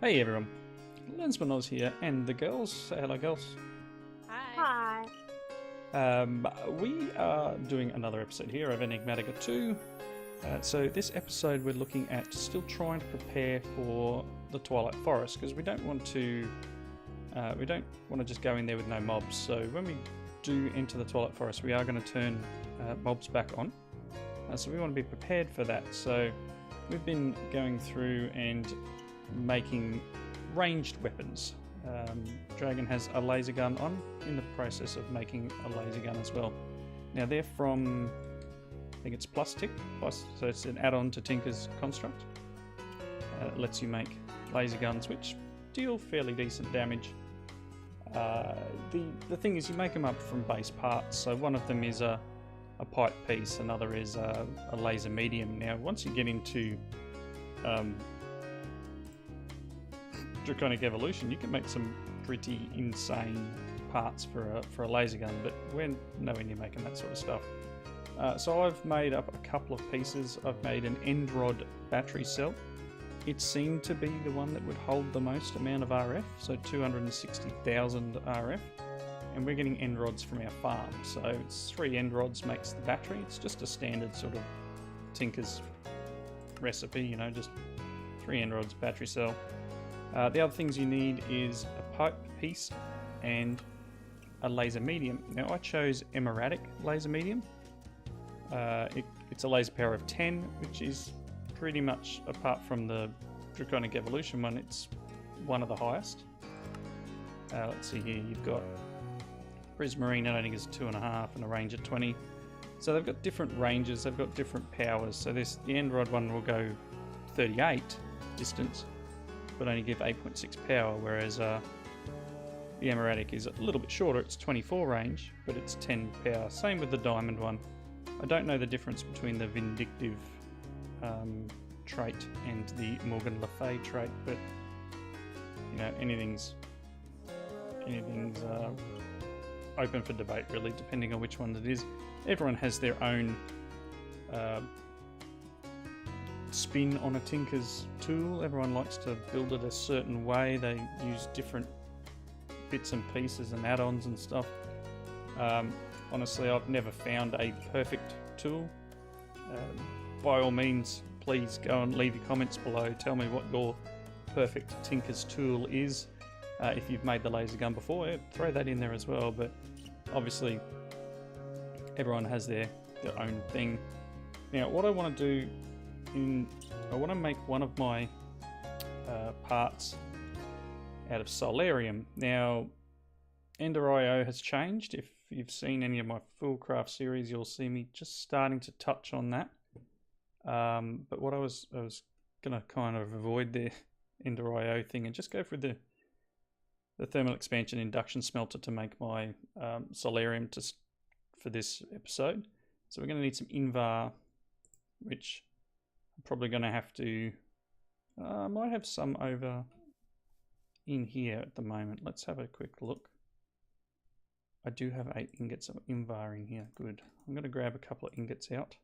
Hey everyone, Lensman Oz here, and the girls. Say hello, girls. Hi. We are doing another episode here of Enigmatica 2. So this episode we're looking at still trying to prepare for the Twilight Forest because we don't want to just go in there with no mobs. So when we do enter the Twilight Forest, we are going to turn mobs back on. So we want to be prepared for that. So we've been going through and making ranged weapons. Dragon has a laser gun. I'm in the process of making a laser gun as well. Now they're from, I think it's Plus, so it's an add-on to Tinker's construct. It lets you make laser guns which deal fairly decent damage. The thing is you make them up from base parts, so one of them is a pipe piece, another is a laser medium. Now once you get into Draconic Evolution, you can make some pretty insane parts for a laser gun, but we're nowhere near making that sort of stuff. So I've made up a couple of pieces. I've made an end rod battery cell. It seemed to be the one that would hold the most amount of RF, so 260,000 RF, and we're getting end rods from our farm, so it's 3 end rods makes the battery. It's just a standard sort of Tinker's recipe, you know, just 3 end rods, battery cell. The other things you need is a pipe piece and a laser medium. Now I chose Immersive laser medium. It's a laser power of 10, which is pretty much, apart from the Draconic Evolution one, it's one of the highest. Let's see here, you've got Prismarine, I think is 2.5 and a range of 20. So they've got different ranges, they've got different powers. So the end rod one will go 38 distance, but only give 8.6 power, whereas the Immersive is a little bit shorter. It's 24 range, but it's 10 power. Same with the diamond one. I don't know the difference between the Vindictive trait and the Morgan Le Fay trait, but you know, anything's open for debate really, depending on which one it is. Everyone has their own spin on a Tinker's tool. Everyone likes to build it a certain way. They use different bits and pieces and add-ons and stuff. Honestly, I've never found a perfect tool. By all means, please go and leave your comments below. Tell me what your perfect Tinker's tool is. If you've made the laser gun before, throw that in there as well. But obviously, everyone has their own thing. Now, what I want to do I want to make one of my parts out of Solarium. Now, Ender.io has changed. If you've seen any of my full craft series, you'll see me just starting to touch on that. But what I was going to kind of avoid the Ender.io thing and just go for the thermal expansion induction smelter to make my Solarium for this episode. So we're going to need some Invar, which I'm probably going to have to, I might have some over in here at the moment. Let's have a quick look. I do have 8 ingots of Invar in here. Good. I'm going to grab a couple of ingots out.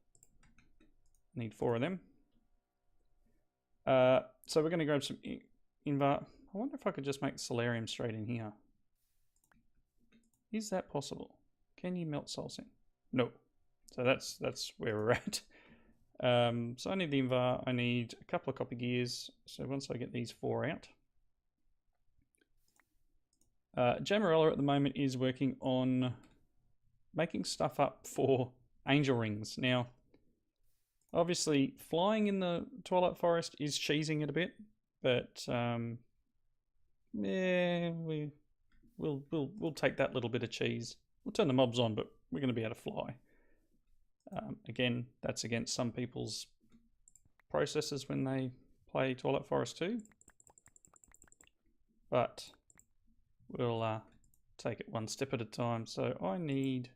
I need 4 of them. So we're going to grab some Invar. I wonder if I could just make Solarium straight in here. Is that possible? Can you melt Solsing? No. So that's where we're at. So I need the Invar, I need a couple of copper gears, so once I get these 4 out. Jamarella at the moment is working on making stuff up for angel rings. Now, obviously flying in the Twilight Forest is cheesing it a bit, but yeah, we'll take that little bit of cheese. We'll turn the mobs on, but we're going to be able to fly. Again, that's against some people's processes when they play Twilight Forest 2. But we'll take it one step at a time. So I need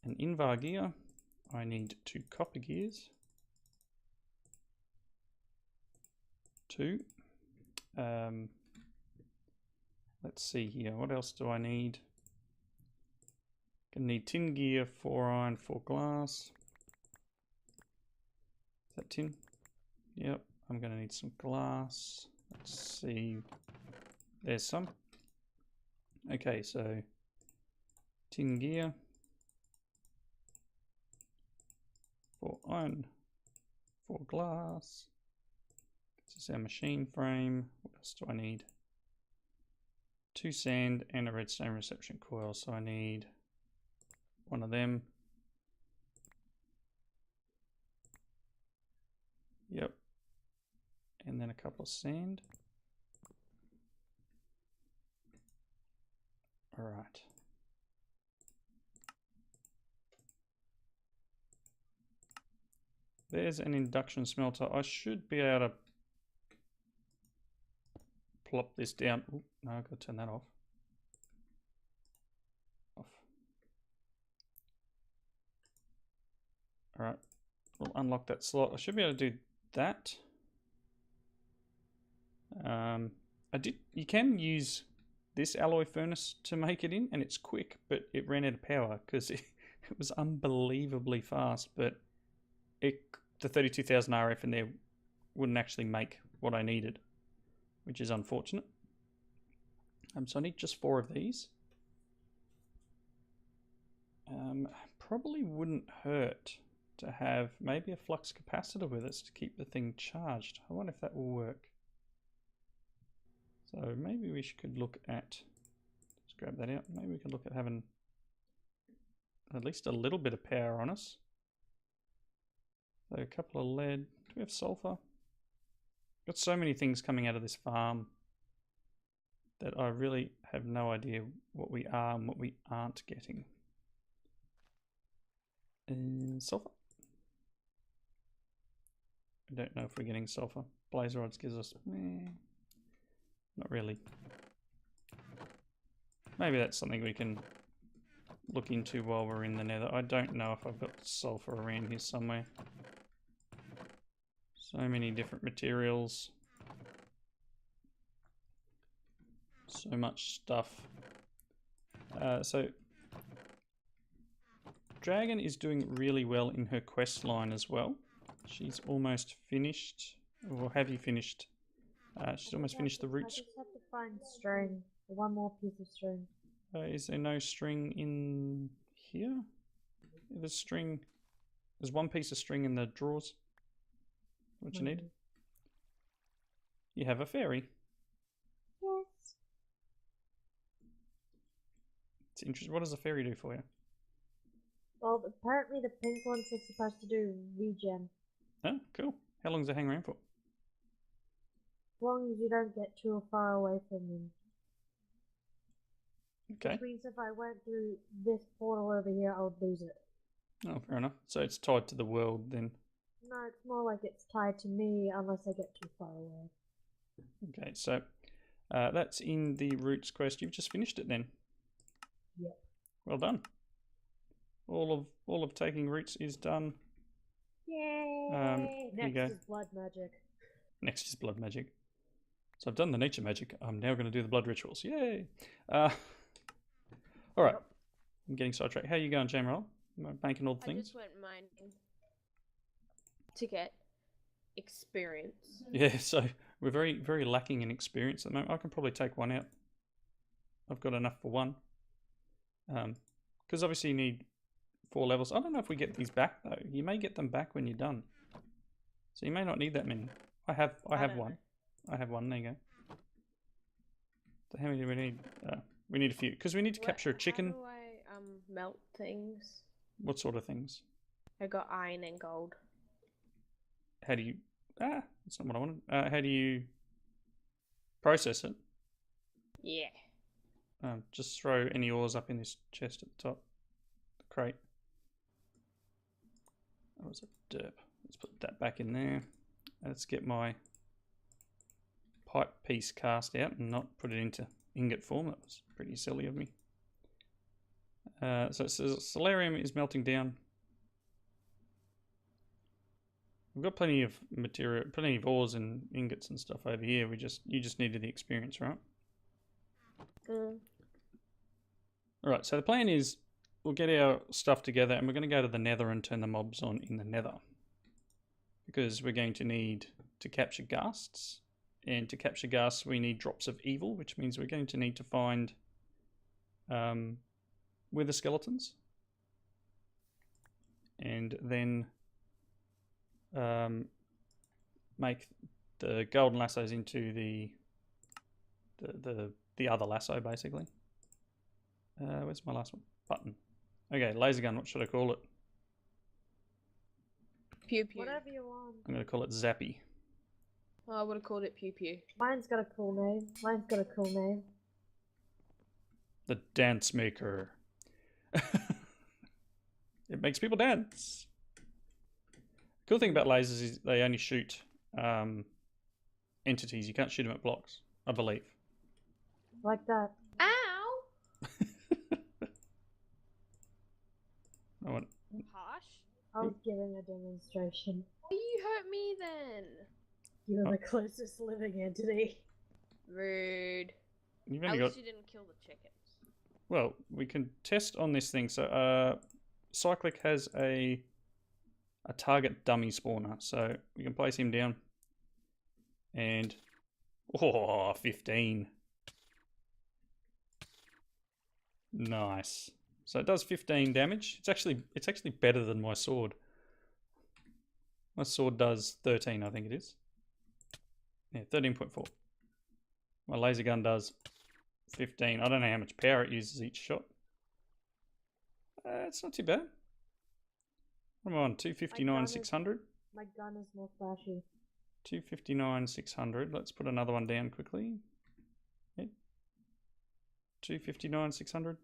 an Invar gear. I need 2 copper gears. 2. Let's see here. What else do I need? Gonna need tin gear, 4 iron, 4 glass. Is that tin? Yep. I'm going to need some glass. Let's see. There's some. Okay, so tin gear. 4 iron. 4 glass. This is our machine frame. What else do I need? 2 sand and a redstone reception coil. So I need one of them. Yep. And then a couple of sand. All right. There's an induction smelter. I should be able to plop this down. Ooh, no, I've got to turn that off. All right, we'll unlock that slot. I should be able to do that. You can use this alloy furnace to make it in, and it's quick, but it ran out of power because it was unbelievably fast. But the 32,000 RF in there wouldn't actually make what I needed, which is unfortunate. So I need just 4 of these. Probably wouldn't hurt to have maybe a flux capacitor with us to keep the thing charged. I wonder if that will work. So maybe we could look at, let's grab that out, maybe we could look at having at least a little bit of power on us. So a couple of lead. Do we have sulfur? Got so many things coming out of this farm that I really have no idea what we are and what we aren't getting. Sulfur. I don't know if we're getting sulfur. Blaze rods gives us, not really. Maybe that's something we can look into while we're in the nether. I don't know if I've got sulfur around here somewhere. So many different materials. So much stuff. So Dragon is doing really well in her quest line as well. She's almost finished. Or have you finished? She's almost finished the roots. I just have to find string. One more piece of string. Is there no string in here? There's string. There's one piece of string in the drawers. What you need? You have a fairy. Yes. It's interesting. What does a fairy do for you? Well, apparently the pink ones are supposed to do regen. Oh, cool. How long does it hang around for? As long as you don't get too far away from them. Okay. Which means if I went through this portal over here, I would lose it. Oh, fair enough. So it's tied to the world then. No, it's more like it's tied to me unless I get too far away. Okay, so that's in the roots quest. You've just finished it then. Yep. Well done. All of taking roots is done. Yay! Next is blood magic. Next is blood magic. So I've done the nature magic. I'm now going to do the blood rituals. Yay! All right. Yep. I'm getting sidetracked. How are you going, Jane Roll? Making all the things? I just went mining to get experience. Yeah, so we're very, very lacking in experience at the moment. I can probably take one out. I've got enough for one. Because obviously you need 4 levels. I don't know if we get these back though. You may get them back when you're done. So you may not need that many. I have one. I have one. There you go. So how many do we need? We need a few because we need to capture a chicken. How do I melt things? What sort of things? I got iron and gold. How do you? That's not what I wanted. How do you process it? Yeah. Just throw any ores up in this chest at the top. The crate. That was a derp. Let's put that back in there. Let's get my pipe piece cast out and not put it into ingot form. That was pretty silly of me. So it says Solarium is melting down. We've got plenty of material, plenty of ores and ingots and stuff over here. You just needed the experience, right? Alright, so the plan is we'll get our stuff together and we're going to go to the nether and turn the mobs on in the nether. Because we're going to need to capture ghasts. And to capture ghasts, we need drops of evil, which means we're going to need to find wither skeletons. And then make the golden lassos into the other lasso, basically. Where's my last one? Button. Okay, laser gun, what should I call it? Pew pew. Whatever you want. I'm going to call it Zappy. Oh, I would have called it pew pew. Mine's got a cool name. Mine's got a cool name. The Dance Maker. It makes people dance. Cool thing about lasers is they only shoot entities. You can't shoot them at blocks, I believe. Like that. Ow! I want... Harsh. I was giving a demonstration. Why you hurt me then? You're the closest living entity. Rude. You've At only least got... you didn't kill the chickens. Well, we can test on this thing. So, Cyclic has a target dummy spawner, so we can place him down. And 15. Nice. So it does 15 damage. It's actually better than my sword. My sword does 13, I think it is. Yeah, 13.4. My laser gun does 15. I don't know how much power it uses each shot. It's not too bad. What am I on? 259, 600? My gun is more flashy. 259, 600. Let's put another one down quickly. Yeah. 259, 600.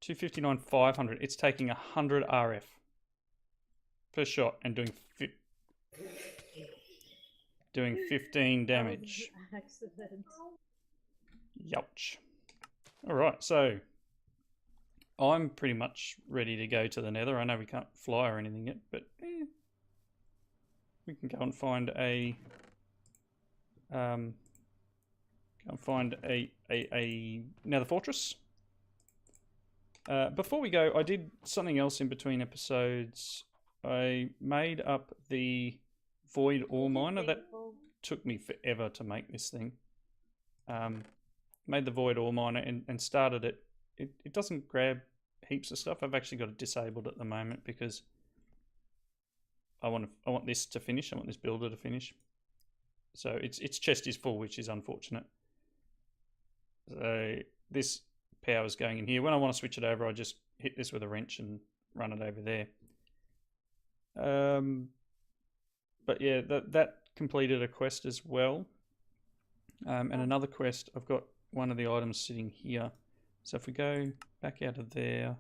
259, 500. It's taking 100 RF per shot and doing 15 damage. That was an accident. Youch. Alright, so I'm pretty much ready to go to the nether. I know we can't fly or anything yet, but we can go and find a nether fortress. Before we go, I did something else in between episodes. I made up the void ore miner. That took me forever to make this thing. Made the void ore miner and started it. It doesn't grab heaps of stuff. I've actually got it disabled at the moment because I want this to finish. I want this builder to finish. So its chest is full, which is unfortunate. So this power is going in here. When I want to switch it over, I just hit this with a wrench and run it over there. But yeah, that completed a quest as well. And another quest, I've got one of the items sitting here. So if we go back out of there,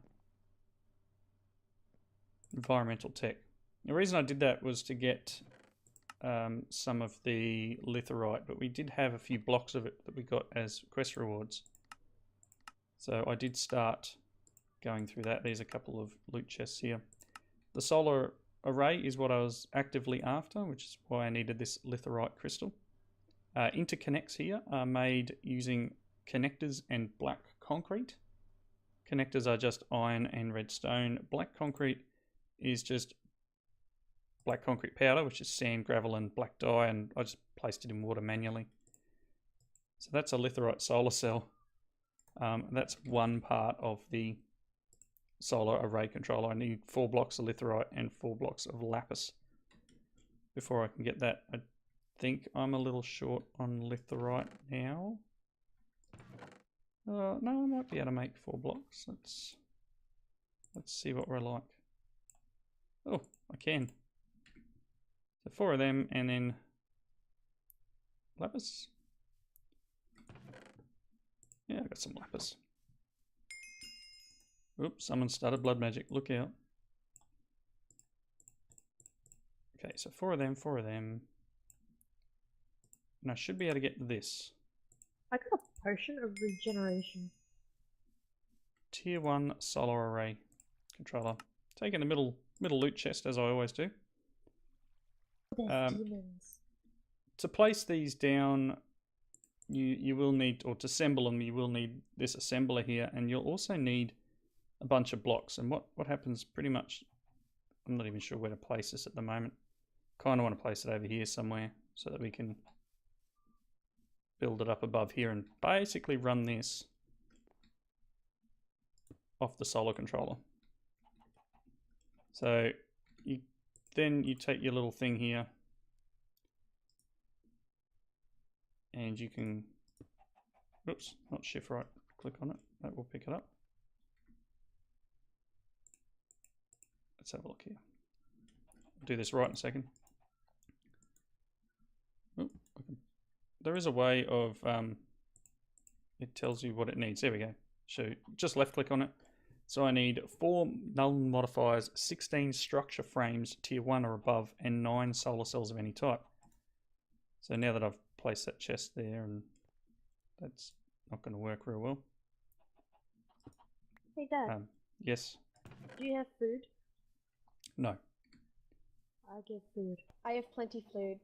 environmental tech. The reason I did that was to get some of the litherite, but we did have a few blocks of it that we got as quest rewards. So I did start going through that. There's a couple of loot chests here. The solar array is what I was actively after, which is why I needed this litherite crystal. Interconnects here are made using connectors and black concrete. Connectors are just iron and redstone. Black concrete is just black concrete powder, which is sand, gravel, and black dye, and I just placed it in water manually. So that's a litherite solar cell. That's one part of the solar array controller. I need 4 blocks of litherite and 4 blocks of lapis before I can get that. I think I'm a little short on litherite now. No, I might be able to make 4 blocks. Let's see what we're like. Oh, I can. So 4 of them and then lapis. Yeah, I got some lapis. Oops, someone started blood magic. Look out. Okay, so 4 of them, 4 of them. And I should be able to get this. I got a potion of regeneration. Tier 1 solar array controller. Taking the middle loot chest as I always do. There's demons. To place these down, you will need, or to assemble them, you will need this assembler here, and you'll also need a bunch of blocks. And what happens pretty much, I'm not even sure where to place this at the moment. kind of want to place it over here somewhere so that we can build it up above here and basically run this off the solar controller. So then you take your little thing here and you can, oops, not shift right, click on it, that will pick it up. Let's have a look here. I'll do this right in a second. Oop, there is a way of, it tells you what it needs. There we go. So just left click on it. So I need 4 null modifiers, 16 structure frames, tier 1 or above, and 9 solar cells of any type. So now that I've placed that chest there, and that's not going to work real well. Hey Dad, Yes? do you have food? No. I get food. I have plenty food.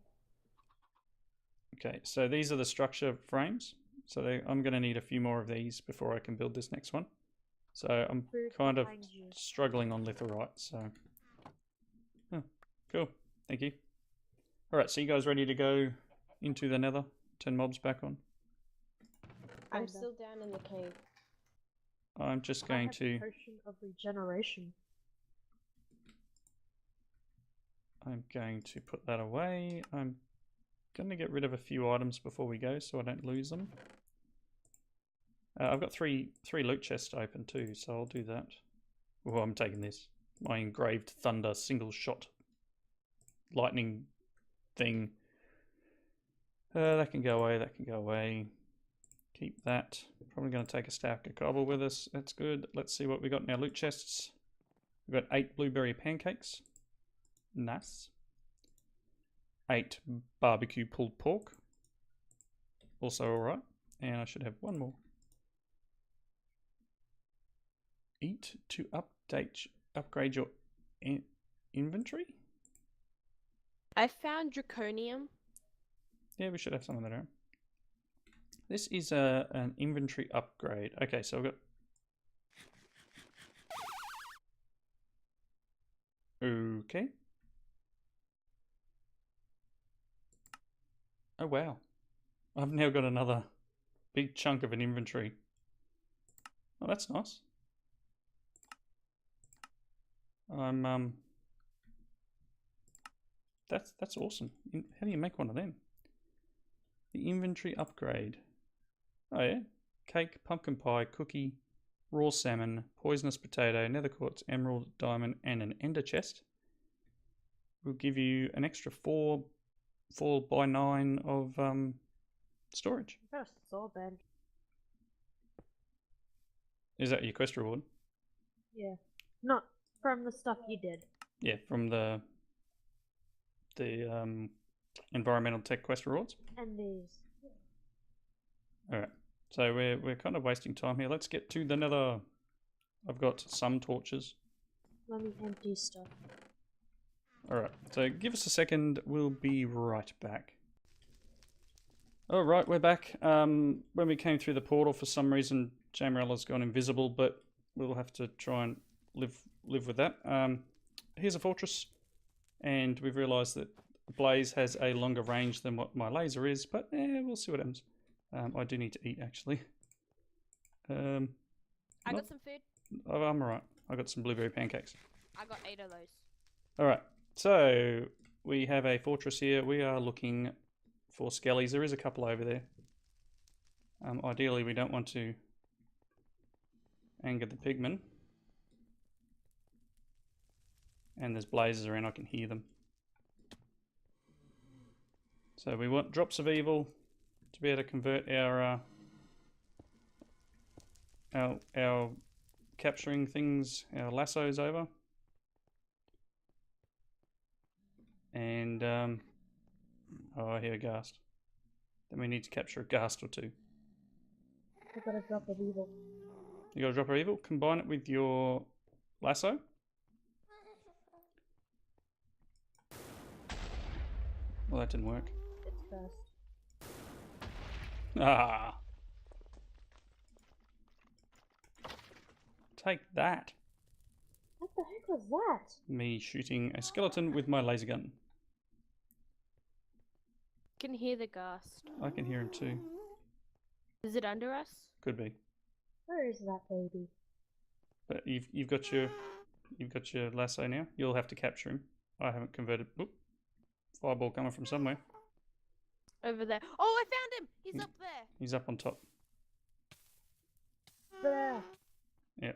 Okay, so these are the structure frames. So I'm going to need a few more of these before I can build this next one. So I'm Food kind of behind you. struggling on litherite, so... Oh, cool. Thank you. Alright, so you guys ready to go into the nether? Turn mobs back on? I'm Kinda. still down in the cave. I'm just I going have to... Potion of regeneration. I'm going to put that away. I'm going to get rid of a few items before we go so I don't lose them. I've got three loot chests open too, so I'll do that. Oh, I'm taking this. My engraved thunder single shot lightning thing. That can go away, that can go away. Keep that. Probably going to take a stack of cobble with us. That's good. Let's see what we got in our loot chests. We've got 8 blueberry pancakes. Nice. 8 barbecue pulled pork. Also alright. And I should have one more. Eat to upgrade your inventory? I found draconium. Yeah, we should have some of that around. This is an inventory upgrade. Okay, so I've got... Okay. Oh, wow. I've now got another big chunk of an inventory. Oh, that's nice. That's awesome. How do you make one of them? The inventory upgrade. Oh yeah, cake, pumpkin pie, cookie, raw salmon, poisonous potato, nether quartz, emerald, diamond, and an ender chest. Will give you an extra 4 by 9 of storage. I got a saw bed. Is that your quest reward? Yeah. Not from the stuff you did. Yeah, from the environmental tech quest rewards. And these. All right, so we're kind of wasting time here. Let's get to the nether. I've got some torches. Let me empty stuff. All right, so give us a second. We'll be right back. All right, we're back. When we came through the portal, for some reason, Jamerella's gone invisible, but we'll have to try and live with that. Here's a fortress, and we've realised that Blaze has a longer range than what my laser is, but we'll see what happens. I do need to eat, actually. I got some food. Oh, I'm alright. I got some blueberry pancakes. I got 8 of those. Alright, so we have a fortress here. We are looking for skellies. There is a couple over there. Ideally, we don't want to anger the pigmen. And there's blazes around, I can hear them. So we want drops of evil to be able to convert our capturing things, our lassos over. And oh, I hear a ghast. Then we need to capture a ghast or 2. I got a drop of evil. You got a drop of evil? Combine it with your lasso. Well, that didn't work. It's fast. Ah! Take that. What the heck was that? Me shooting a skeleton with my laser gun. Can hear the gust. I can hear him too. Is it under us? Could be. Where is that baby? But you've got your lasso now. You'll have to capture him. I haven't converted. Oop. Fireball coming from somewhere. Over there. Oh, I found him! He's up there! He's up on top. There. Yeah.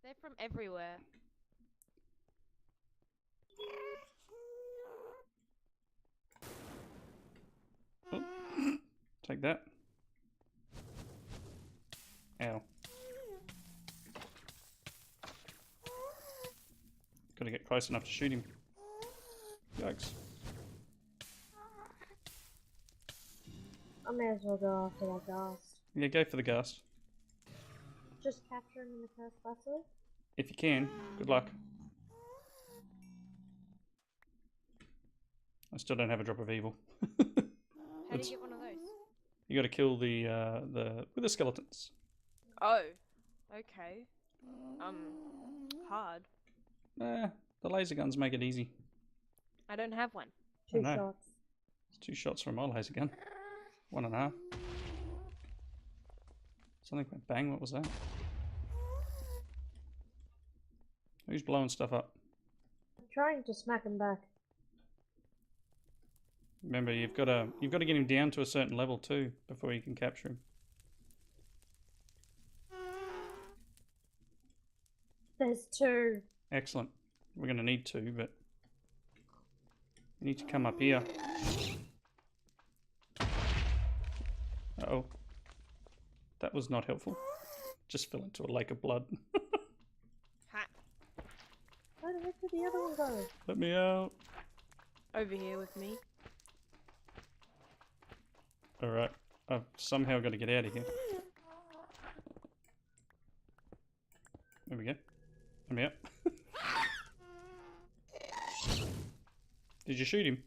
They're from everywhere. Oh. Take that. Ow. Gotta get close enough to shoot him. Yikes. I may as well go after that ghast. Yeah, go for the ghast. Just capture him in the first vessel. If you can. Good luck. I still don't have a drop of evil. How do you get one of those? You gotta kill the with the skeletons. Oh. Okay. Hard. The laser guns make it easy. I don't have one. 2 know. shots. It's 2 shots from my laser gun. 1.5. Something went bang. What was that? Who's blowing stuff up? I'm trying to smack him back. Remember, you've got to get him down to a certain level too before you can capture him. There's 2. Excellent. We're going to need 2, but you need to come up here. Uh-oh. That was not helpful. Just fell into a lake of blood. Ha. Where the heck did the other one go? Let me out. Over here with me. Alright. I've somehow got to get out of here. There we go. Let me out. Did you shoot him?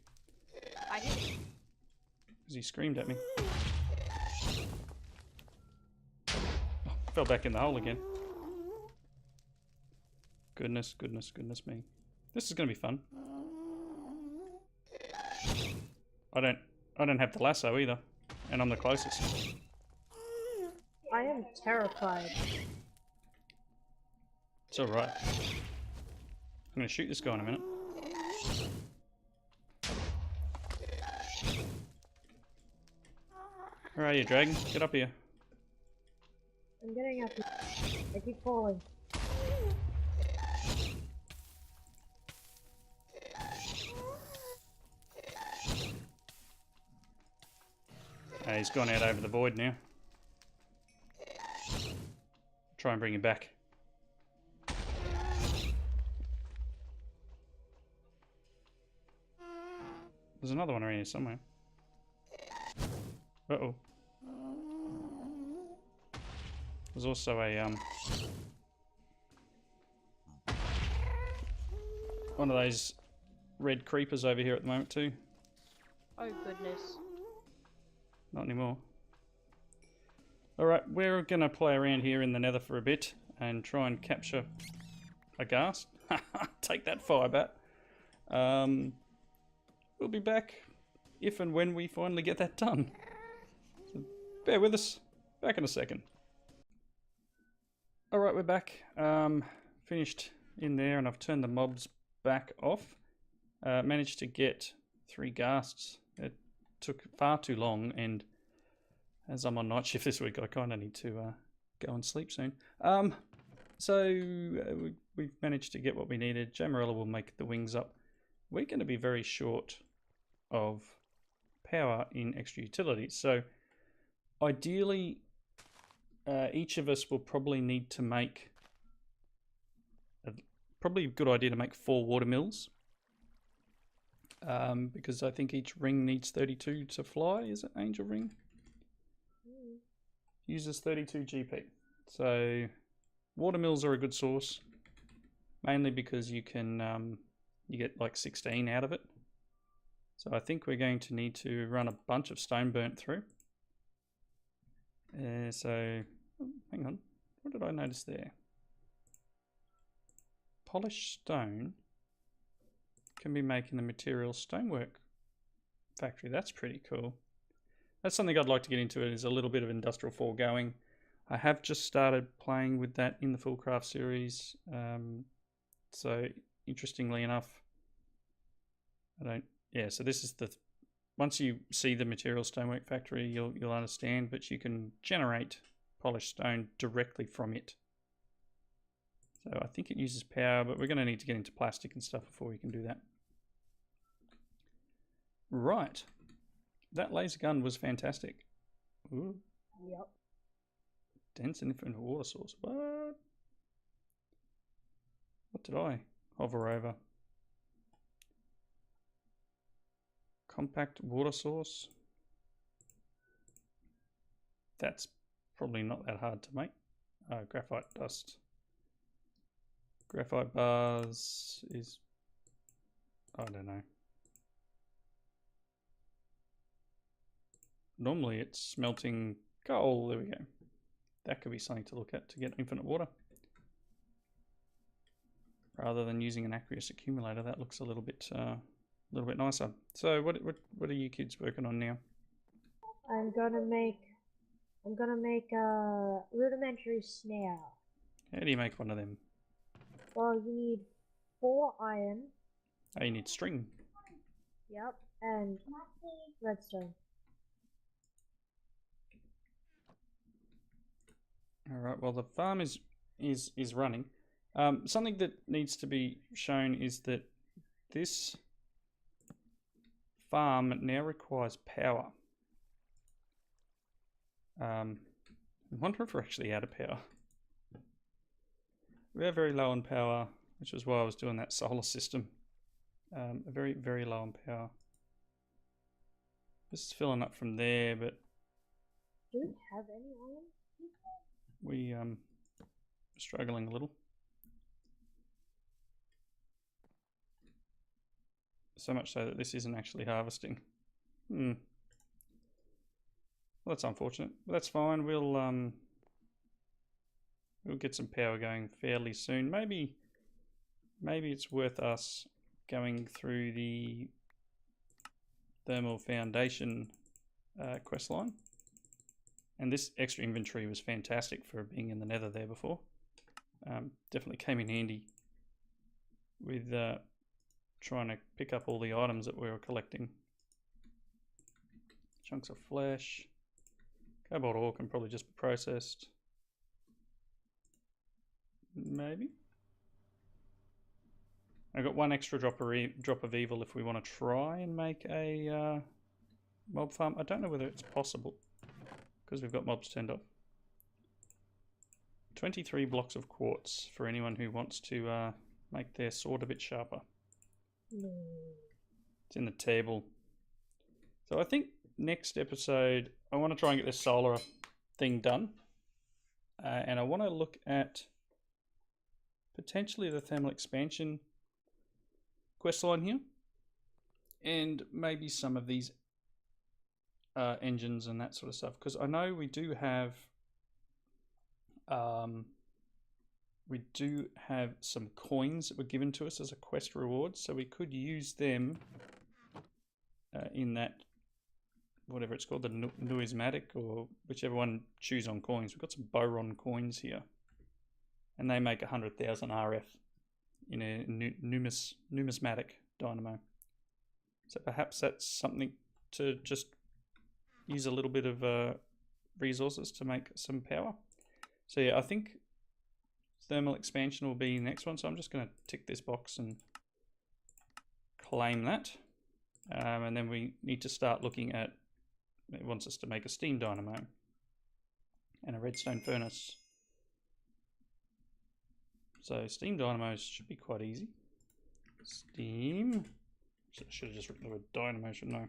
I did. Because he screamed at me. Oh, fell back in the hole again. Goodness, goodness, goodness me. This is going to be fun. I don't have the lasso either. And I'm the closest. I am terrified. It's alright. I'm going to shoot this guy in a minute. Where are you, dragon? Get up here. I'm getting up here. I keep falling. He's gone out over the void now. Try and bring him back. There's another one around here somewhere. Uh-oh. There's also a one of those red creepers over here at the moment too. Oh goodness. Not anymore. Alright, we're gonna play around here in the nether for a bit and try and capture a ghast. Take that, firebat. We'll be back if and when we finally get that done. So bear with us. Back in a second. Alright, we're back. Finished in there and I've turned the mobs back off. Managed to get 3 ghasts. It took far too long, and as I'm on night shift this week, I kind of need to go and sleep soon. We've managed to get what we needed. Jamarella will make the wings up. We're going to be very short of power in extra utilities. So ideally, each of us will probably need to make, probably a good idea to make 4 water mills. Because I think each ring needs 32 to fly. Is it Angel Ring? Uses 32 GP. So water mills are a good source, mainly because you can you get like 16 out of it. So I think we're going to need to run a bunch of stone burnt through. So hang on, what did I notice there? Polished stone can be making the material stonework. factory. That's pretty cool. That's something I'd like to get into. It is a little bit of industrial foregoing. I have just started playing with that in the Fullcraft series. So interestingly enough, so this is once you see the material stonework factory, you'll understand, but you can generate polished stone directly from it. So I think it uses power, but we're going to need to get into plastic and stuff before we can do that. Right. That laser gun was fantastic. Ooh. Yep. Dense and infinite water source. What? What did I hover over? Compact water source. That's probably not that hard to make. Graphite dust. Graphite bars is, I don't know. Normally it's smelting coal. There we go. That could be something to look at to get infinite water. Rather than using an aqueous accumulator, that looks a little bit nicer. So what are you kids working on now? I'm gonna make a rudimentary snare. How do you make one of them? Well, you need 4 iron. Oh, you need string. Yep, and redstone. All right. Well, the farm is running. Something that needs to be shown is that this farm now requires power. I wonder if we're actually out of power. We are very low on power, which is why I was doing that solar system. Very, very low on power. This is filling up from there, but Do we have any iron? we are struggling a little. So much so that this isn't actually harvesting. Well, that's unfortunate, but that's fine. We'll get some power going fairly soon. Maybe it's worth us going through the thermal foundation quest line. And this extra inventory was fantastic for being in the nether there before. Definitely came in handy with trying to pick up all the items that we were collecting. Chunks of flesh. Cobalt ore can probably just be processed. Maybe. I got one extra drop of evil if we want to try and make a mob farm. I don't know whether it's possible because we've got mobs turned off. 23 blocks of quartz for anyone who wants to make their sword a bit sharper. It's in the table. So I think next episode I want to try and get this solar thing done. And I want to look at potentially the thermal expansion quest line here. And maybe some of these engines and that sort of stuff. Because I know we do have some coins that were given to us as a quest reward. So we could use them in that, whatever it's called, the Enigmatica, or whichever one, choose on coins. We've got some boron coins here, and they make 100,000 RF in a numismatic dynamo. So perhaps that's something to just use a little bit of resources to make some power. So yeah, I think thermal expansion will be the next one. So I'm just going to tick this box and claim that. And then we need to start looking at, it wants us to make a steam dynamo and a redstone furnace. So steam dynamos should be quite easy. Steam. Should have just written the word dynamo, shouldn't I?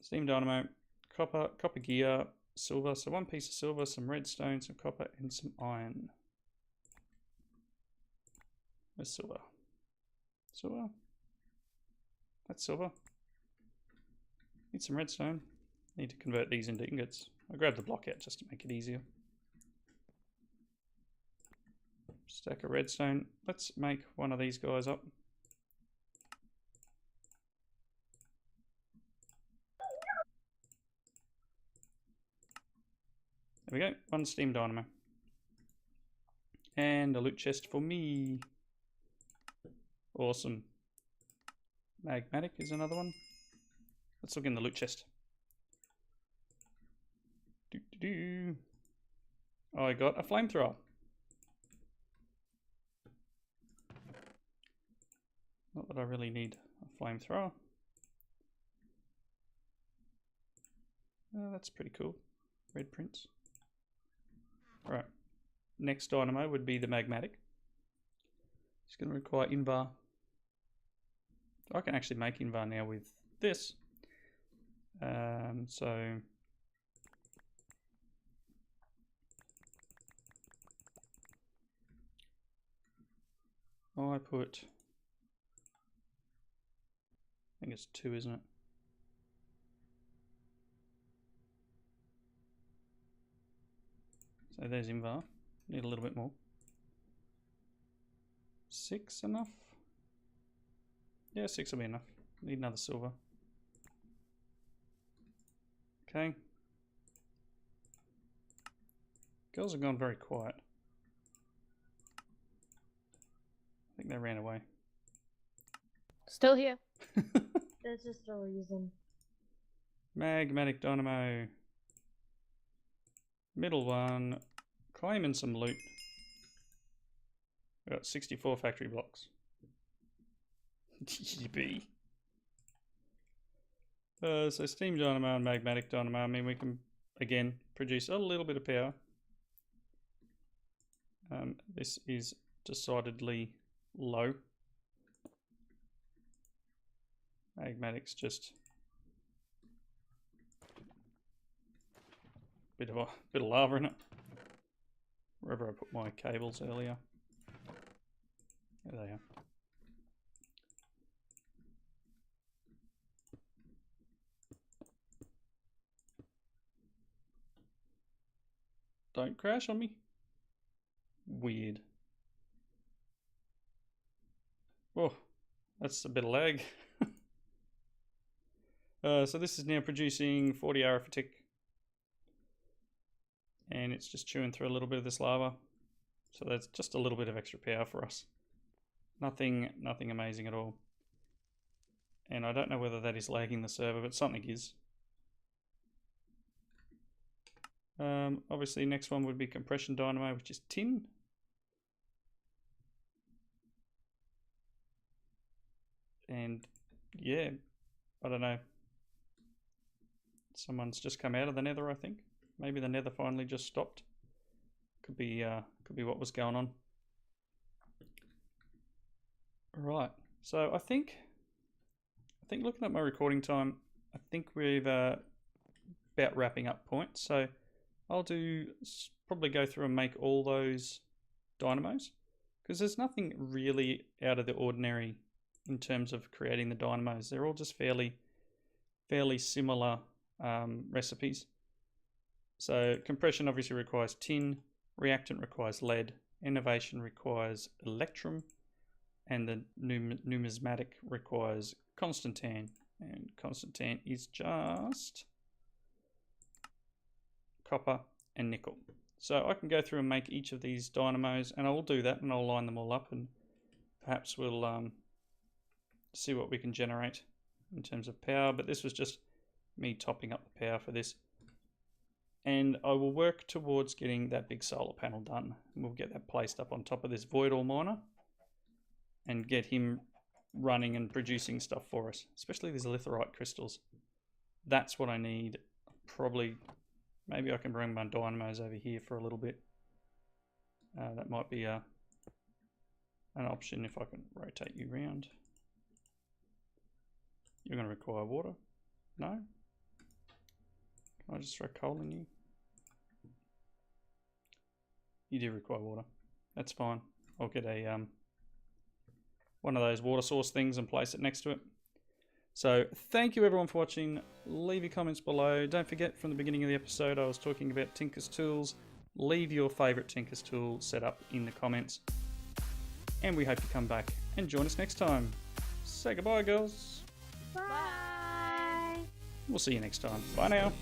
Steam dynamo, copper gear, silver. So one piece of silver, some redstone, some copper, and some iron. Where's silver? Silver. That's silver. Need some redstone. Need to convert these into ingots. I'll grab the block out just to make it easier. Stack of redstone. Let's make one of these guys up. we go. 1 steam dynamo. And a loot chest for me. Awesome. Magmatic is another one. Let's look in the loot chest. I got a flamethrower. Not that I really need a flamethrower. That's pretty cool. Red prints. Alright. Next dynamo would be the magmatic. It's going to require invar. I can actually make invar now with this. So I put, I think it's 2, isn't it? So there's invar. Need a little bit more. 6 enough? Yeah, 6 will be enough. Need another silver. Okay. Girls have gone very quiet. I think they ran away. Still here. There's just a reason. Magmatic dynamo. Middle one. Claiming some loot. We got 64 factory blocks. Yippee. So steam dynamo and magmatic dynamo. I mean, we can again produce a little bit of power. This is decidedly low. Magmatic's just bit of lava in it. Wherever I put my cables earlier. There they are. Don't crash on me. Weird. Oh, that's a bit of lag. So this is now producing 40 RF a tick. And it's just chewing through a little bit of this lava. So that's just a little bit of extra power for us. Nothing amazing at all. And I don't know whether that is lagging the server, but something is. Obviously next one would be compression dynamo, which is tin. And yeah, I don't know. Someone's just come out of the nether, I think. Maybe the nether finally just stopped. Could be what was going on. Right. So I think looking at my recording time, I think we've about wrapping up point. So I'll probably go through and make all those dynamos, because there's nothing really out of the ordinary in terms of creating the dynamos. They're all just fairly similar recipes. So compression obviously requires tin, reactant requires lead, innovation requires electrum, and the numismatic requires constantan. And constantan is just copper and nickel. So I can go through and make each of these dynamos, and I will do that, and I'll line them all up, and perhaps we'll see what we can generate in terms of power. But this was just me topping up the power for this. And I will work towards getting that big solar panel done. We'll get that placed up on top of this void ore miner and get him running and producing stuff for us, especially these litherite crystals. That's what I need. Probably, maybe I can bring my dynamos over here for a little bit. That might be an option if I can rotate you around. You're going to require water? No? Can I just throw coal in you? You do require water. That's fine. I'll get a one of those water source things and place it next to it. So thank you everyone for watching. Leave your comments below. Don't forget, from the beginning of the episode I was talking about Tinker's tools. Leave your favourite Tinker's tool setup in the comments. And we hope you come back and join us next time. Say goodbye, girls. Bye. Bye. We'll see you next time. Bye now.